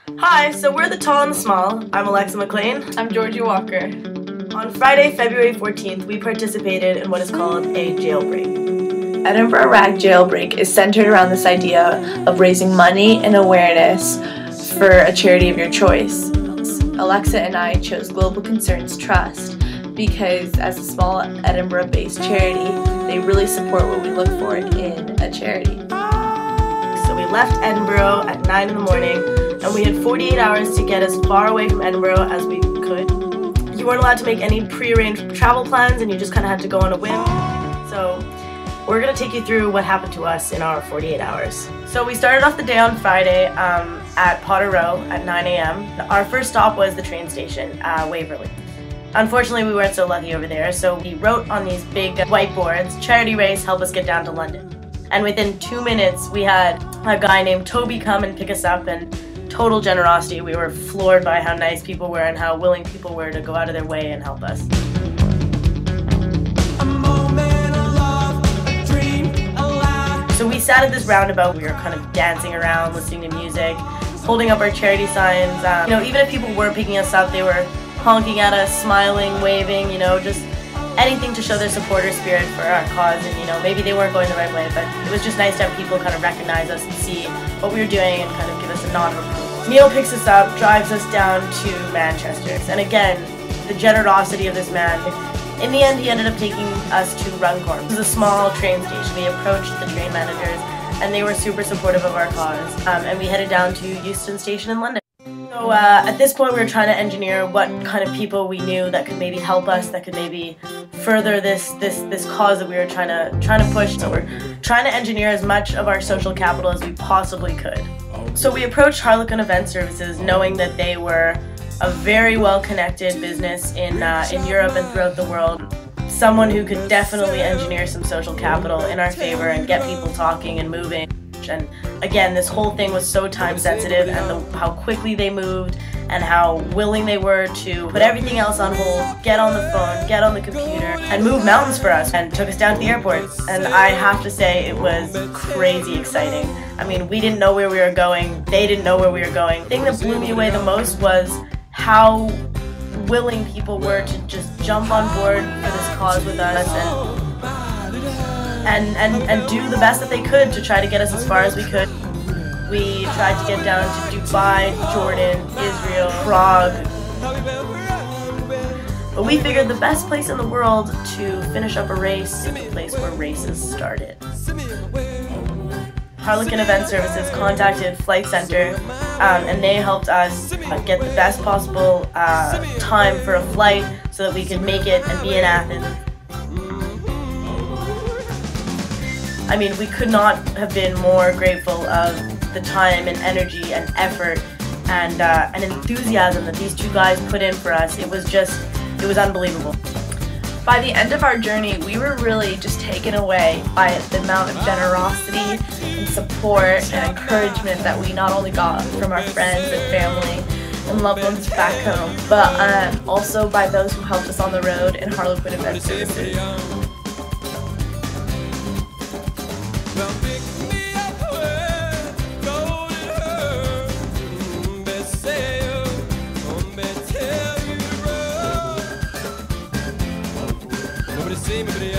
Hi, so we're the Tall and the Small. I'm Alexa McLean. I'm Georgie Walker. On Friday, February 14th, we participated in what is called a jailbreak. Edinburgh Rag Jailbreak is centered around this idea of raising money and awareness for a charity of your choice. Alexa and I chose Global Concerns Trust because as a small Edinburgh-based charity, they really support what we look for in a charity. So we left Edinburgh at 9 in the morning, and we had 48 hours to get as far away from Edinburgh as we could. You weren't allowed to make any pre-arranged travel plans, and you just kind of had to go on a whim. So we're going to take you through what happened to us in our 48 hours. So we started off the day on Friday at Potter Row at 9 a.m. Our first stop was the train station, Waverley. Unfortunately, we weren't so lucky over there, so we wrote on these big whiteboards, "Charity race, help us get down to London." And within 2 minutes, we had a guy named Toby come and pick us up, and total generosity. We were floored by how nice people were and how willing people were to go out of their way and help us. So we sat at this roundabout. We were kind of dancing around, listening to music, holding up our charity signs. Even if people weren't picking us up, they were honking at us, smiling, waving, just anything to show their supporter spirit for our cause. And maybe they weren't going the right way, but it was just nice to have people kind of recognize us and see what we were doing and kind of give us a nod of approval. Neil picks us up, drives us down to Manchester, and again, the generosity of this man. In the end, he ended up taking us to Runcorn. This is a small train station. We approached the train managers, and they were super supportive of our cause. And we headed down to Euston Station in London. So at this point, we were trying to engineer what kind of people we knew that could maybe help us, that could maybe further this cause that we were trying to push. So we're trying to engineer as much of our social capital as we possibly could. So we approached Harlequin Event Services, knowing that they were a very well-connected business in Europe and throughout the world. Someone who could definitely engineer some social capital in our favor and get people talking and moving. And again, this whole thing was so time sensitive, and how quickly they moved and how willing they were to put everything else on hold, get on the phone, get on the computer, and move mountains for us, and took us down to the airport. And I have to say, it was crazy exciting. I mean, we didn't know where we were going, they didn't know where we were going. The thing that blew me away the most was how willing people were to just jump on board for this cause with us and do the best that they could to try to get us as far as we could. We tried to get down to Dubai, Jordan, Israel, Prague. But we figured the best place in the world to finish up a race is the place where races started. Harlequin Event Services contacted Flight Center, and they helped us get the best possible time for a flight so that we could make it and be in Athens. I mean, we could not have been more grateful of the time and energy and effort and enthusiasm that these two guys put in for us. It was unbelievable. By the end of our journey, we were really just taken away by the amount of generosity and support and encouragement that we not only got from our friends and family and loved ones back home, but also by those who helped us on the road in Harlequin Event Services. See me,